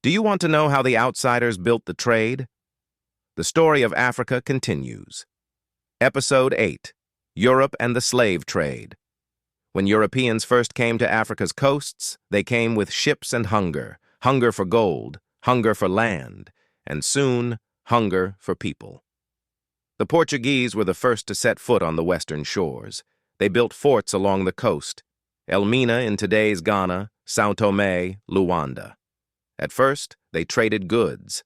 Do you want to know how the outsiders built the trade? The story of Africa continues. Episode 8. Europe and the Slave Trade. When Europeans first came to Africa's coasts, they came with ships and hunger for gold, hunger for land, and soon, hunger for people. The Portuguese were the first to set foot on the western shores. They built forts along the coast, Elmina in today's Ghana, São Tomé, Luanda. At first, they traded goods,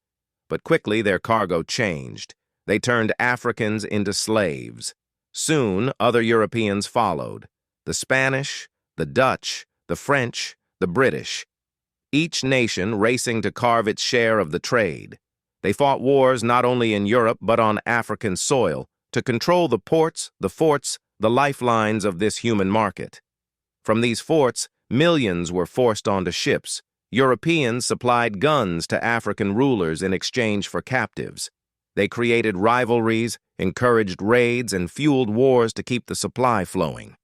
but quickly their cargo changed. They turned Africans into slaves. Soon, other Europeans followed. The Spanish, the Dutch, the French, the British. Each nation racing to carve its share of the trade. They fought wars not only in Europe but on African soil to control the ports, the forts, the lifelines of this human market. From these forts, millions were forced onto ships. Europeans supplied guns to African rulers in exchange for captives. They created rivalries, encouraged raids, and fueled wars to keep the supply flowing.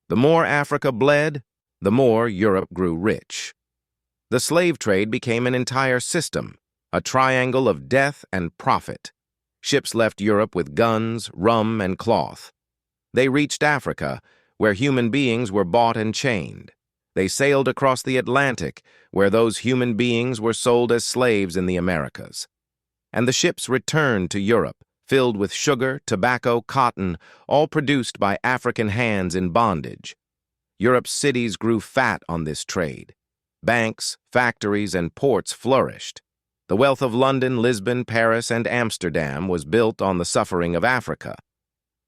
The more Africa bled, the more Europe grew rich. The slave trade became an entire system, a triangle of death and profit. Ships left Europe with guns, rum, and cloth. They reached Africa, where human beings were bought and chained. They sailed across the Atlantic, where those human beings were sold as slaves in the Americas. And the ships returned to Europe, filled with sugar, tobacco, cotton, all produced by African hands in bondage. Europe's cities grew fat on this trade. Banks, factories, and ports flourished. The wealth of London, Lisbon, Paris, and Amsterdam was built on the suffering of Africa.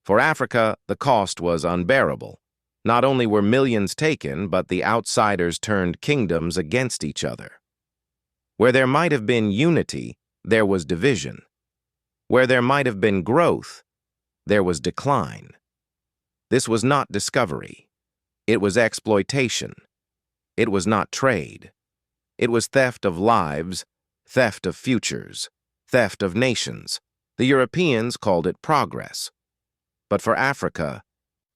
For Africa, the cost was unbearable. Not only were millions taken, but the outsiders turned kingdoms against each other. Where there might have been unity, there was division. Where there might have been growth, there was decline. This was not discovery. It was exploitation. It was not trade. It was theft of lives, theft of futures, theft of nations. The Europeans called it progress. But for Africa,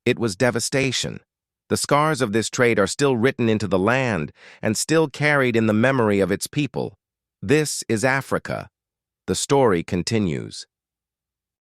it was devastation. The scars of this trade are still written into the land and still carried in the memory of its people. This is Africa. The story continues.